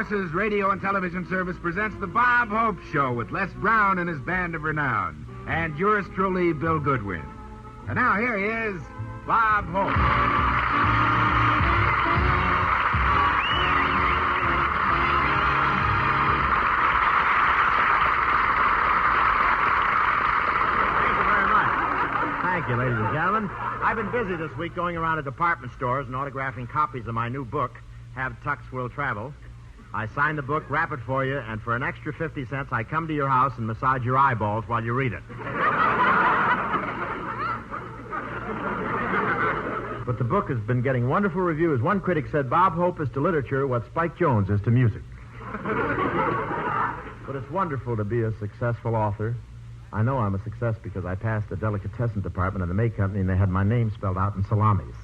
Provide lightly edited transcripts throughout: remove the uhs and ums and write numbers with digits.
Forces Radio and Television Service presents The Bob Hope Show with Les Brown and his band of renown, and yours truly, Bill Goodwin. And now here he is, Bob Hope. Thank you, ladies and gentlemen. I've been busy this week going around to department stores and autographing copies of my new book, Have Tux Will Travel. I sign the book, wrap it for you, and for an extra 50 cents, I come to your house and massage your eyeballs while you read it. But the book has been getting wonderful reviews. One critic said, Bob Hope is to literature what Spike Jones is to music. But it's wonderful to be a successful author. I know I'm a success because I passed the delicatessen department of the May Company and they had my name spelled out in salamis.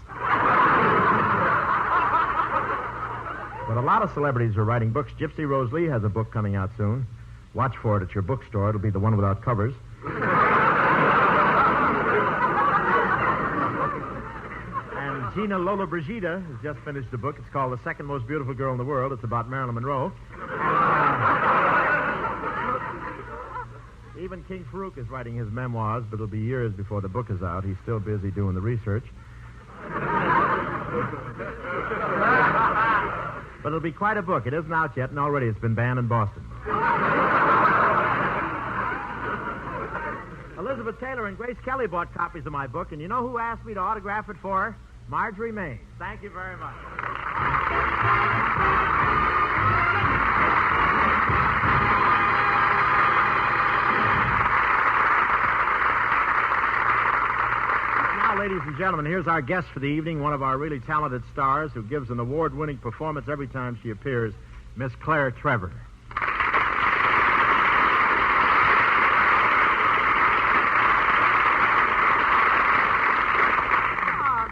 But a lot of celebrities are writing books. Gypsy Rose Lee has a book coming out soon. Watch for it at your bookstore. It'll be the one without covers. And Gina Lollobrigida has just finished a book. It's called The Second Most Beautiful Girl in the World. It's about Marilyn Monroe. Even King Farouk is writing his memoirs, but it'll be years before the book is out. He's still busy doing the research. But it'll be quite a book. It isn't out yet, and already it's been banned in Boston. Elizabeth Taylor and Grace Kelly bought copies of my book, and you know who asked me to autograph it for her? Marjorie Mays. Thank you very much. Ladies and gentlemen, here's our guest for the evening, one of our really talented stars who gives an award-winning performance every time she appears, Miss Claire Trevor. Oh,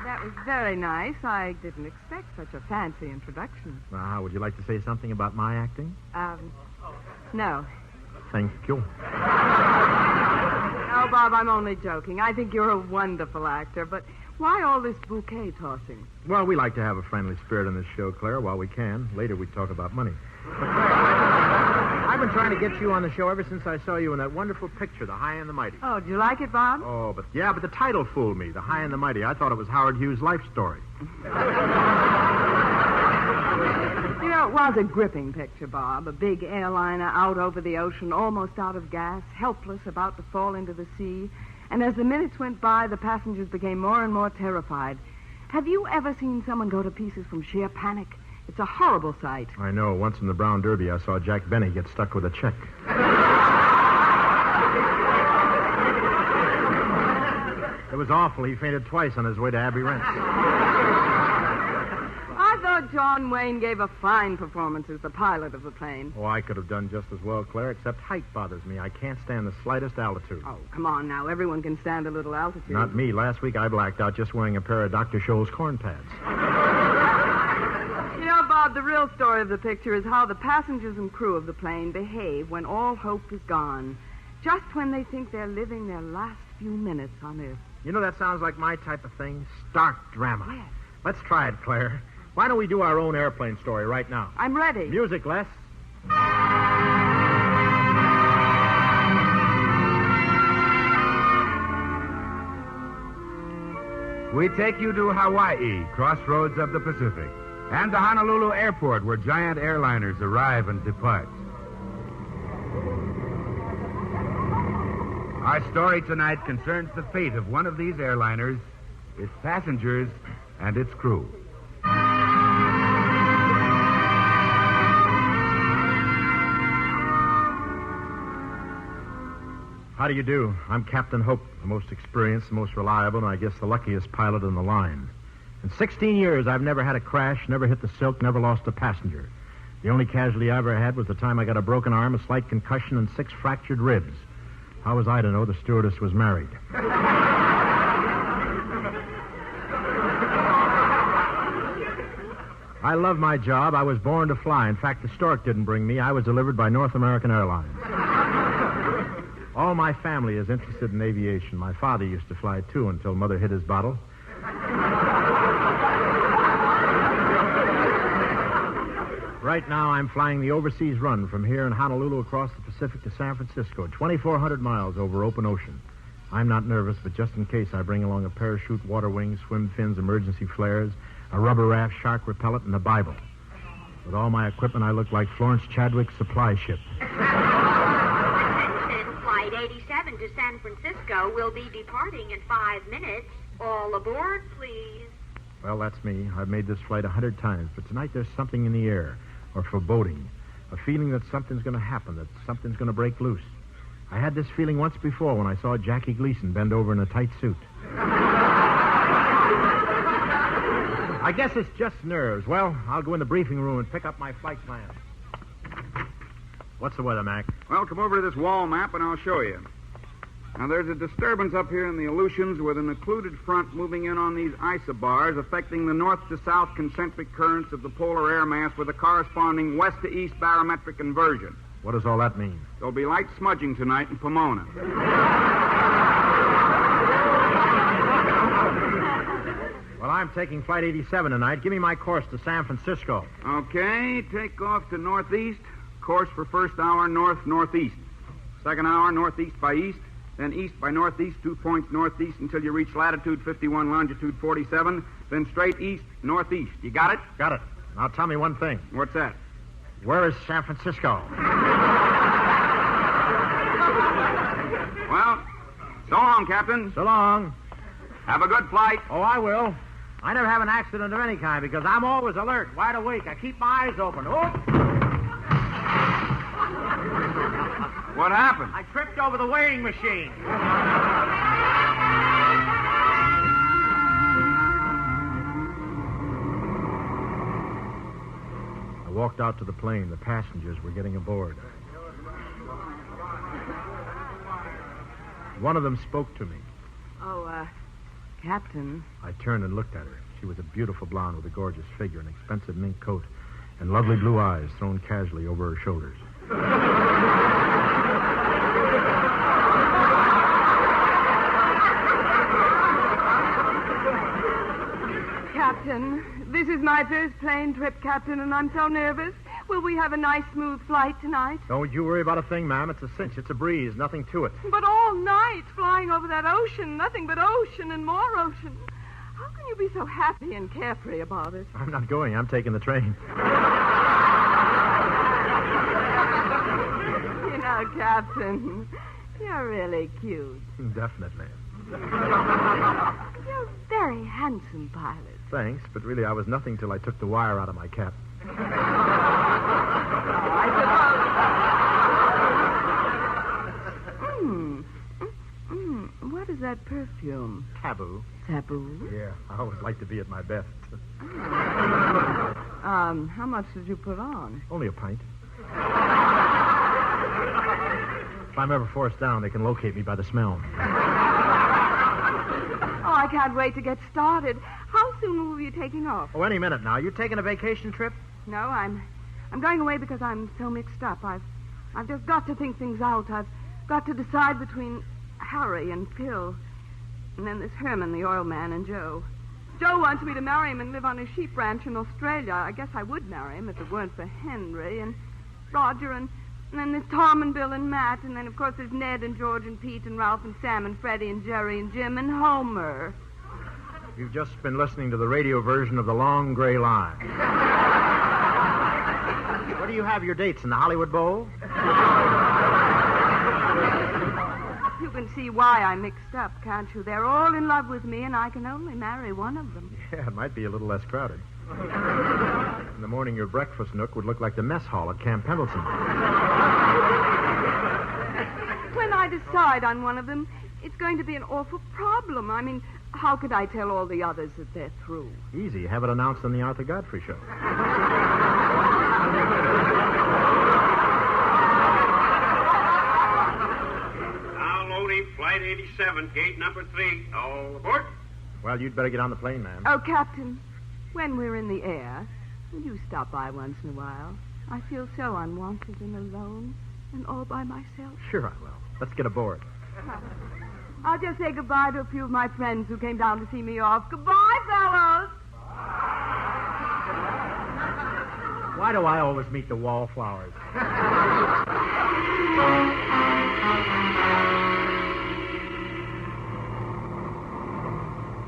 that was very nice. I didn't expect such a fancy introduction. Would you like to say something about my acting? No. Thank you. Oh, Bob, I'm only joking. I think you're a wonderful actor, but why all this bouquet tossing? Well, we like to have a friendly spirit on this show, Claire, while we can. Later we talk about money. But Claire, I've been trying to get you on the show ever since I saw you in that wonderful picture, The High and the Mighty. Oh, do you like it, Bob? Oh, but the title fooled me, The High and the Mighty. I thought it was Howard Hughes' life story. You know, it was a gripping picture, Bob. A big airliner out over the ocean, almost out of gas, helpless, about to fall into the sea. And as the minutes went by, the passengers became more and more terrified. Have you ever seen someone go to pieces from sheer panic? It's a horrible sight. I know. Once in the Brown Derby, I saw Jack Benny get stuck with a check. It was awful. He fainted twice on his way to Abbey Rents. I thought John Wayne gave a fine performance as the pilot of the plane. Oh, I could have done just as well, Claire, except height bothers me. I can't stand the slightest altitude. Oh, come on now. Everyone can stand a little altitude. Not me. Last week I blacked out just wearing a pair of Dr. Scholl's corn pads. You know, Bob, the real story of the picture is how the passengers and crew of the plane behave when all hope is gone, just when they think they're living their last few minutes on Earth. You know, that sounds like my type of thing. Stark drama. Yes. Let's try it, Claire. Why don't we do our own airplane story right now? I'm ready. Music, Les. We take you to Hawaii, crossroads of the Pacific, and to Honolulu Airport, where giant airliners arrive and depart. Our story tonight concerns the fate of one of these airliners, its passengers, and its crew. How do you do? I'm Captain Hope, the most experienced, the most reliable, and I guess the luckiest pilot in the line. In 16 years, I've never had a crash, never hit the silk, never lost a passenger. The only casualty I ever had was the time I got a broken arm, a slight concussion, and 6 fractured ribs. How was I to know the stewardess was married? I love my job. I was born to fly. In fact, the stork didn't bring me. I was delivered by North American Airlines. All my family is interested in aviation. My father used to fly, too, until Mother hit his bottle. Right now, I'm flying the overseas run from here in Honolulu across the Pacific to San Francisco, 2,400 miles over open ocean. I'm not nervous, but just in case, I bring along a parachute, water wings, swim fins, emergency flares, a rubber raft, shark repellent, and a Bible. With all my equipment, I look like Florence Chadwick's supply ship. Flight 87 to San Francisco will be departing in 5 minutes. All aboard, please. Well, that's me. I've made this flight 100 times, but tonight there's something in the air, or foreboding, a feeling that something's going to happen, that something's going to break loose. I had this feeling once before when I saw Jackie Gleason bend over in a tight suit. I guess it's just nerves. Well, I'll go in the briefing room and pick up my flight plan. What's the weather, Mac? Well, come over to this wall map and I'll show you. Now, there's a disturbance up here in the Aleutians with an occluded front moving in on these isobars, affecting the north to south concentric currents of the polar air mass with a corresponding west to east barometric inversion. What does all that mean? There'll be light smudging tonight in Pomona. Well, I'm taking Flight 87 tonight. Give me my course to San Francisco. Okay, take off to northeast. Course for first hour, north-northeast. Second hour, northeast by east. Then east by northeast, 2 points northeast until you reach latitude 51, longitude 47. Then straight east, northeast. You got it? Got it. Now tell me one thing. What's that? Where is San Francisco? Well, so long, Captain. So long. Have a good flight. Oh, I will. I never have an accident of any kind because I'm always alert, wide awake. I keep my eyes open. Oh! What happened? I tripped over the weighing machine. I walked out to the plane. The passengers were getting aboard. One of them spoke to me. Oh, Captain. I turned and looked at her. She was a beautiful blonde with a gorgeous figure, an expensive mink coat, and lovely blue eyes thrown casually over her shoulders. Captain, this is my first plane trip, Captain, and I'm so nervous. Will we have a nice, smooth flight tonight? Don't you worry about a thing, ma'am. It's a cinch. It's a breeze. Nothing to it. But all night, flying over that ocean, nothing but ocean and more ocean. How can you be so happy and carefree about it? I'm not going. I'm taking the train. You know, Captain, you're really cute. Definitely. You're a very handsome pilot. Thanks, but really I was nothing till I took the wire out of my cap. I suppose. What is that perfume? Taboo. Taboo? Yeah, I always like to be at my best. How much did you put on? Only a pint. If I'm ever forced down, they can locate me by the smell. Oh, I can't wait to get started. How soon will you be taking off? Oh, any minute now. You taking a vacation trip? No, I'm going away because I'm so mixed up. I've just got to think things out. I've got to decide between Harry and Phil. And then there's Herman, the oil man, and Joe. Joe wants me to marry him and live on a sheep ranch in Australia. I guess I would marry him if it weren't for Henry and Roger and then there's Tom and Bill and Matt. And then, of course, there's Ned and George and Pete and Ralph and Sam and Freddie and Jerry and Jim and Homer. You've just been listening to the radio version of The Long Gray Line. Where do you have your dates, in the Hollywood Bowl? You can see why I'm mixed up, can't you? They're all in love with me, and I can only marry one of them. Yeah, it might be a little less crowded. In the morning, your breakfast nook would look like the mess hall at Camp Pendleton. When I decide on one of them, it's going to be an awful problem. I mean, how could I tell all the others that they're through? Easy. Have it announced on the Arthur Godfrey Show. Now loading Flight 87, gate number 3. All aboard. Well, you'd better get on the plane, ma'am. Oh, Captain, when we're in the air, will you stop by once in a while? I feel so unwanted and alone and all by myself. Sure I will. Let's get aboard. I'll just say goodbye to a few of my friends who came down to see me off. Goodbye, fellows. Why do I always meet the wallflowers?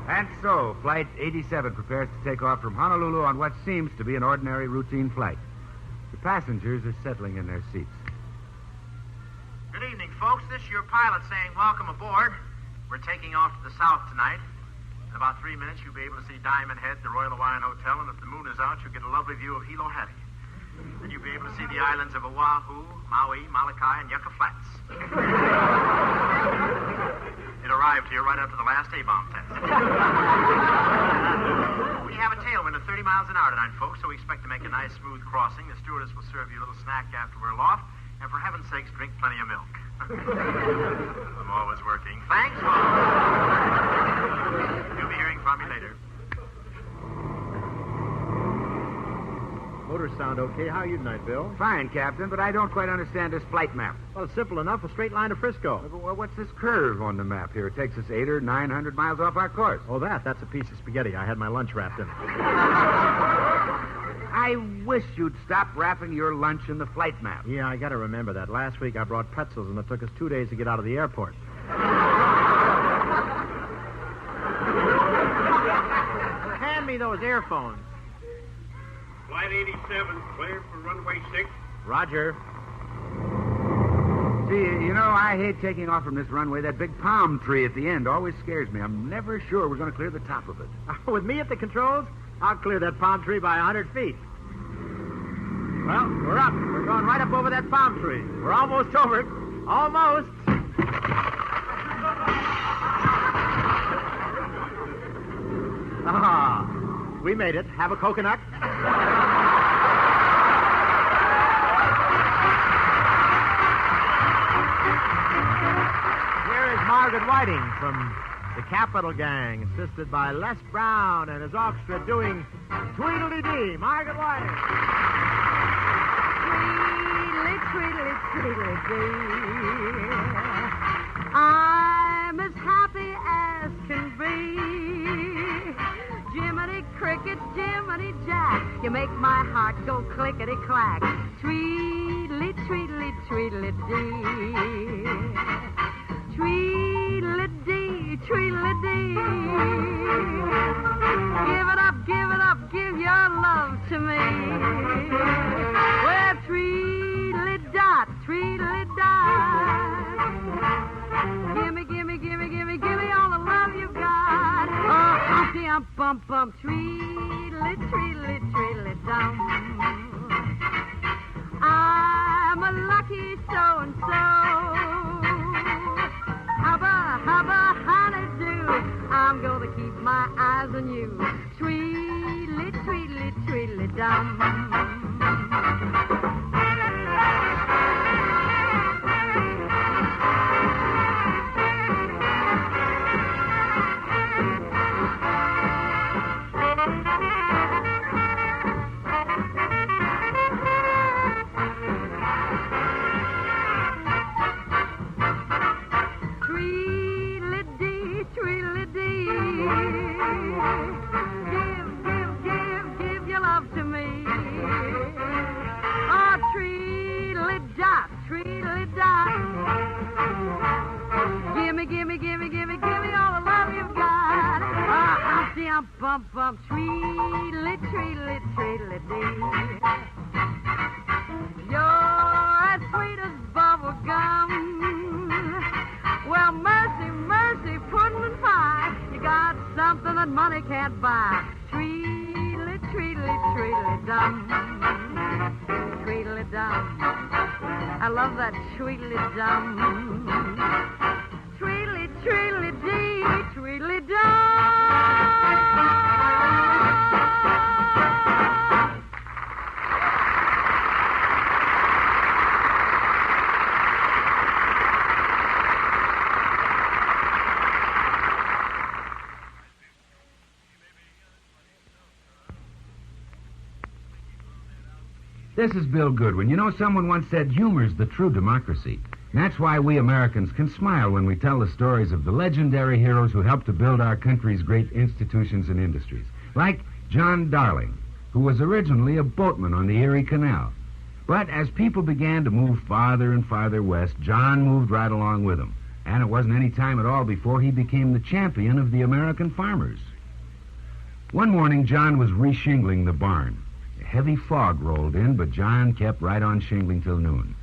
And so, Flight 87 prepares to take off from Honolulu on what seems to be an ordinary routine flight. The passengers are settling in their seats. Good evening, folks. This is your pilot saying welcome aboard. We're taking off to the south tonight. In about 3 minutes, you'll be able to see Diamond Head, the Royal Hawaiian Hotel, and if the moon is out, you'll get a lovely view of Hilo Hattie. Then you'll be able to see the islands of Oahu, Maui, Molokai, and Yucca Flats. It arrived here right after the last A-bomb test. We have a tailwind of 30 miles an hour tonight, folks, so we expect to make a nice, smooth crossing. The stewardess will serve you a little snack after we're aloft, and for heaven's sakes, drink plenty of milk. I'm always working. Thanks, folks. You'll be hearing from me later. Motors sound okay. How are you tonight, Bill? Fine, Captain, but I don't quite understand this flight map. Well, it's simple enough. A straight line to Frisco. Well, what's this curve on the map here? It takes us 800 or 900 miles off our course. Oh, that's a piece of spaghetti. I had my lunch wrapped in it. I wish you'd stop wrapping your lunch in the flight map. Yeah, I got to remember that. Last week I brought pretzels, and it took us 2 days to get out of the airport. Hand me those earphones. Flight 87, cleared for runway 6. Roger. See, you know, I hate taking off from this runway. That big palm tree at the end always scares me. I'm never sure we're going to clear the top of it. With me at the controls, I'll clear that palm tree by 100 feet. Well, we're up. We're going right up over that palm tree. We're almost over it. Almost. Ah, we made it. Have a coconut? Here is Margaret Whiting from the Capital Gang, assisted by Les Brown and his orchestra doing Tweedle Dee. Margaret Whiting. Tweedly, tweedly, tweedly, I'm as happy as can be. Jiminy Cricket, Jiminy Jack, you make my heart go clickety-clack. Tweedly, tweedly, tweedly, dee. Tweedly, dee, tweedly, dee. Give it up, give your love to me. Well, tweedly-dot, tweedly-dot. Gimme all the love you've got. Oh, humpty-ump-bump-bump, tweedly, tweedly, tweedly-dum. I'm a lucky so-and-so. Hubba, honey-do. I'm gonna keep my eyes on you. Tweedly, tweedly, tweedly-dum. Give your love to me. Oh, tweedly-dot, tweedly-dot. Gimme all the love you've got. Oh, humpty-ump-bump-bump, tweedly, tweedly, tweedly-dee. You're as sweet as bubble gum. Well, mercy, mercy, pudding and pie. You got something that money can't buy. Tweedly, tweedly, tweedly-dum. Tweedly-dum. I love that tweedly-dum. Tweedly, tweedly-dee, tweedly-dum. This is Bill Goodwin. You know, someone once said humor's the true democracy. And that's why we Americans can smile when we tell the stories of the legendary heroes who helped to build our country's great institutions and industries. Like John Darling, who who was originally a boatman on the Erie Canal. But as people began to move farther and farther west, John moved right along with them. And it wasn't any time at all before he became the champion of the American farmers. One morning, John was re-shingling the barn. A heavy fog rolled in, but John kept right on shingling till noon.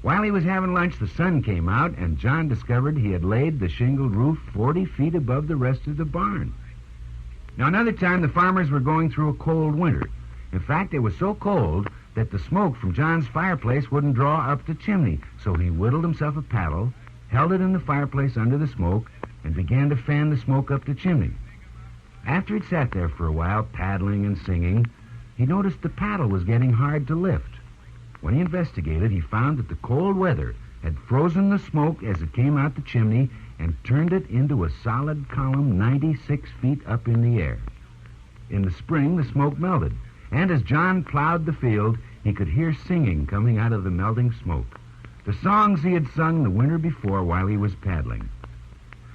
While he was having lunch, the sun came out, and John discovered he had laid the shingled roof 40 feet above the rest of the barn. Now, another time, the farmers were going through a cold winter. In fact, it was so cold that the smoke from John's fireplace wouldn't draw up the chimney, so he whittled himself a paddle, held it in the fireplace under the smoke, and began to fan the smoke up the chimney. After he'd sat there for a while, paddling and singing, he noticed the paddle was getting hard to lift. When he investigated, he found that the cold weather had frozen the smoke as it came out the chimney and turned it into a solid column 96 feet up in the air. In the spring, the smoke melted, and as John plowed the field, he could hear singing coming out of the melting smoke. The songs he had sung the winter before while he was paddling.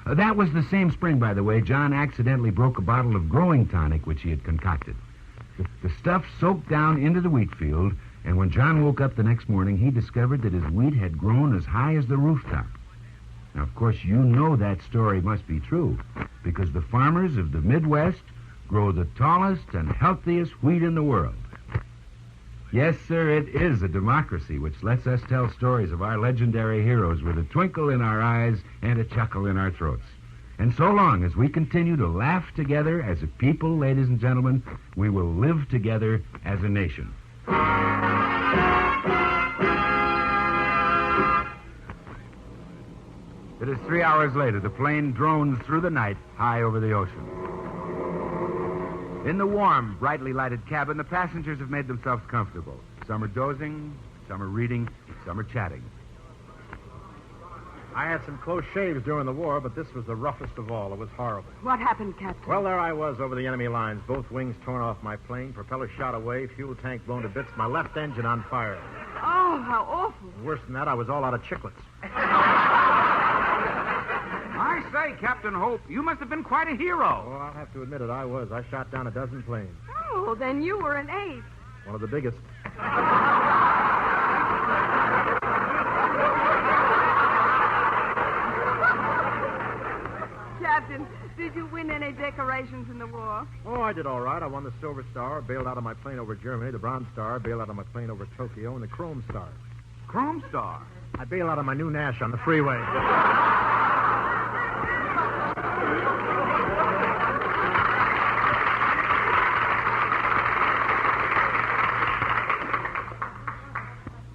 That was the same spring, by the way, John accidentally broke a bottle of growing tonic which he had concocted. The stuff soaked down into the wheat field, and when John woke up the next morning, he discovered that his wheat had grown as high as the rooftop. Now, of course, you know that story must be true, because the farmers of the Midwest grow the tallest and healthiest wheat in the world. Yes, sir, it is a democracy which lets us tell stories of our legendary heroes with a twinkle in our eyes and a chuckle in our throats. And so long as we continue to laugh together as a people, ladies and gentlemen, we will live together as a nation. It is 3 hours later. The plane drones through the night high over the ocean. In the warm, brightly lighted cabin, the passengers have made themselves comfortable. Some are dozing, some are reading, some are chatting. I had some close shaves during the war, but this was the roughest of all. It was horrible. What happened, Captain? Well, there I was over the enemy lines, both wings torn off my plane, propeller shot away, fuel tank blown to bits, my left engine on fire. Oh, how awful. Worse than that, I was all out of chiclets. I say, Captain Hope, you must have been quite a hero. Oh, I'll have to admit it, I was. I shot down a dozen planes. Oh, then you were an ace. One of the biggest. Captain, did you win any decorations in the war? Oh, I did all right. I won the Silver Star, bailed out of my plane over Germany, the Bronze Star, bailed out of my plane over Tokyo, and the Chrome Star. Chrome Star? I bailed out of my new Nash on the freeway.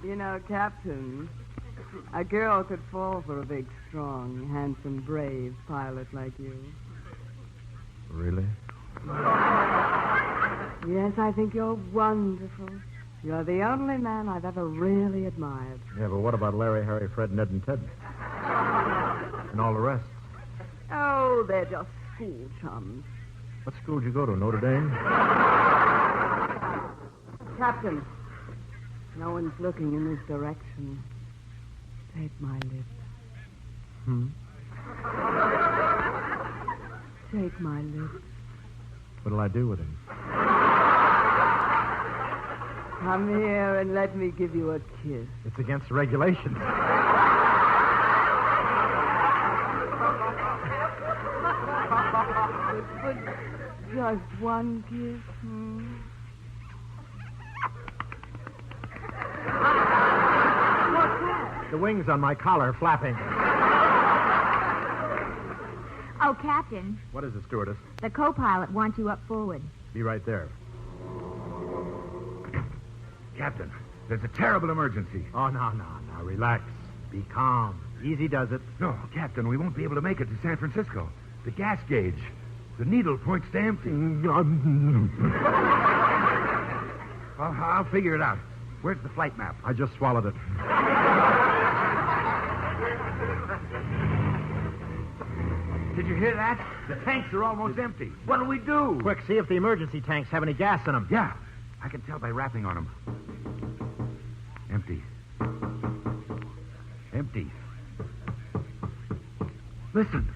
You know, Captain, a girl could fall for a big, strong, handsome, brave pilot like you. Really? Yes, I think you're wonderful. You're the only man I've ever really admired. Yeah, but what about Larry, Harry, Fred, Ned, and Ted? And all the rest? Oh, they're just school chums. What school did you go to, Notre Dame? Captain, no one's looking in this direction. Take my lips. Take my lips. What'll I do with him? Come here and let me give you a kiss. It's against the regulations. But just one kiss. What's that? The wings on my collar flapping. Oh, Captain, What is it, stewardess? the co-pilot wants you up forward. Be right there. Captain, there's a terrible emergency. Oh, now, relax. Be calm. Easy does it. No, Captain, we won't be able to make it to San Francisco. The gas gauge, the needle points to empty. I'll figure it out. Where's the flight map? I just swallowed it. Did you hear that? The tanks are almost empty. What'll we do? Quick, see if the emergency tanks have any gas in them. Yeah, I can tell by rapping on them. Empty. Empty. Listen.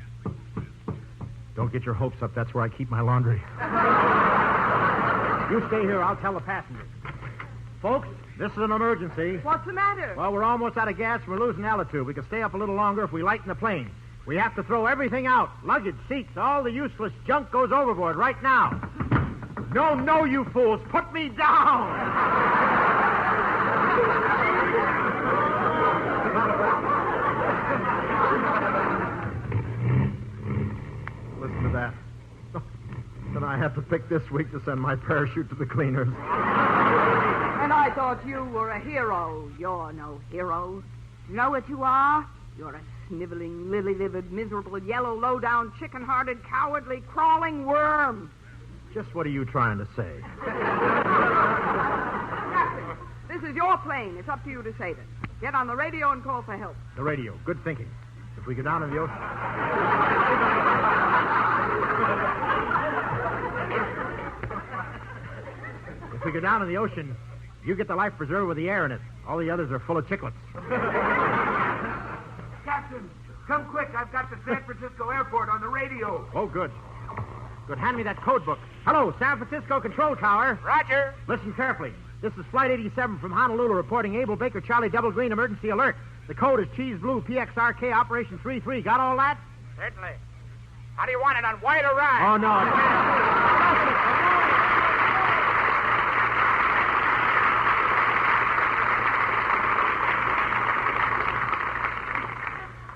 Don't get your hopes up. That's where I keep my laundry. You stay here. I'll tell the passengers. Folks, this is an emergency. What's the matter? Well, we're almost out of gas. We're losing altitude. We can stay up a little longer if we lighten the plane. We have to throw everything out. Luggage, seats, all the useless junk goes overboard right now. No, you fools. Put me down. Listen to that. Then I have to pick this week to send my parachute to the cleaners. And I thought you were a hero. You're no hero. You know what you are? You're a sniveling, lily-livered, miserable, yellow, low-down, chicken-hearted, cowardly, crawling worm. Just what are you trying to say? Captain, this is your plane. It's up to you to save it. Get on the radio and call for help. The radio. Good thinking. If we go down in the ocean... If we go down in the ocean, you get the life preserver with the air in it. All the others are full of chiclets. Captain, come quick. I've got the San Francisco airport on the radio. Oh, good. Good. Hand me that code book. Hello, San Francisco Control Tower. Roger. Listen carefully. This is Flight 87 from Honolulu reporting Able Baker Charlie Double Green emergency alert. The code is Cheese Blue PXRK Operation 33. Got all that? Certainly. How do you want it, on white or red? Oh, no.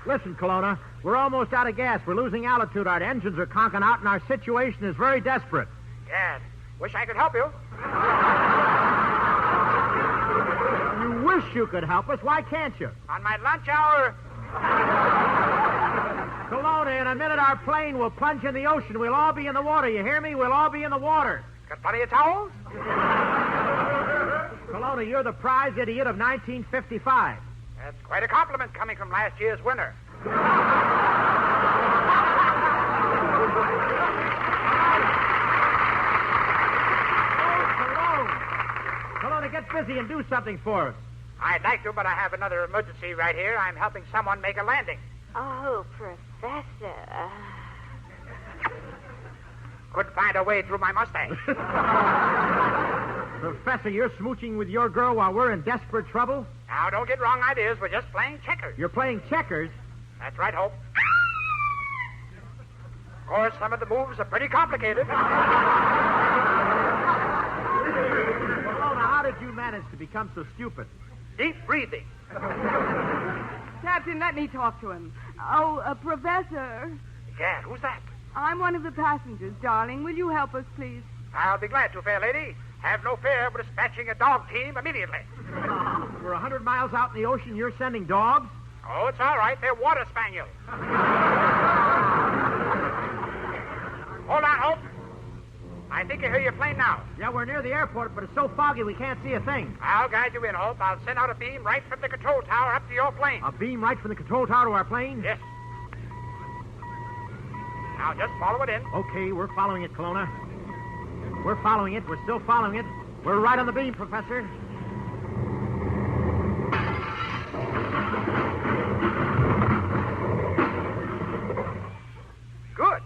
Listen, Kelowna, we're almost out of gas. We're losing altitude. Our engines are conking out, and our situation is very desperate. Yes. Wish I could help you. You wish you could help us. Why can't you? On my lunch hour. Kelowna, in a minute our plane will plunge in the ocean. We'll all be in the water. You hear me? We'll all be in the water. Got plenty of towels? Kelowna, you're the prize idiot of 1955. That's quite a compliment coming from last year's winner. Kelowna, get busy and do something for us. I'd like to, but I have another emergency right here. I'm helping someone make a landing. Oh, Professor. Couldn't find a way through my mustache. Professor, you're smooching with your girl while we're in desperate trouble? Now, don't get wrong ideas. We're just playing checkers. You're playing checkers? That's right, Hope. Of course, some of the moves are pretty complicated. Kelowna, how did you manage to become so stupid? Deep breathing. Captain, let me talk to him. Oh, Professor. Yeah, who's that? I'm one of the passengers, darling. Will you help us, please? I'll be glad to, fair lady. Have no fear. We're dispatching a dog team immediately. We're 100 miles out in the ocean. You're sending dogs? Oh, it's all right. They're water spaniels. Hold on, Hope. I think I hear your plane now. Yeah, we're near the airport, but it's so foggy we can't see a thing. I'll guide you in, Hope. I'll send out a beam right from the control tower up to your plane. A beam right from the control tower to our plane? Yes. Now, just follow it in. Okay, we're following it, Kelowna. We're following it. We're still following it. We're right on the beam, Professor. Good.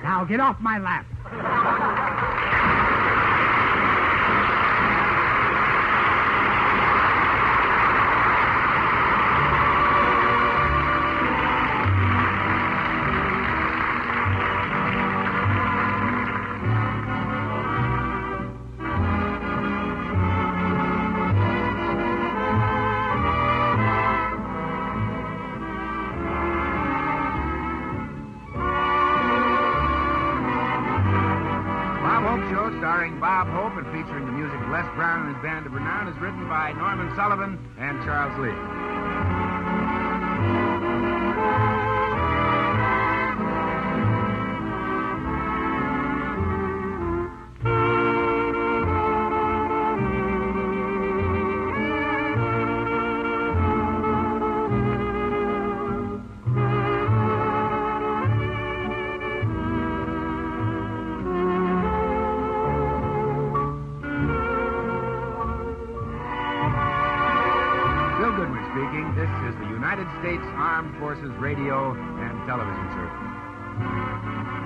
Now get off my lap. Starring Bob Hope and featuring the music of Les Brown and his band of renown, is written by Norman Sullivan and Charles Lee. This is the United States Armed Forces Radio and Television Service.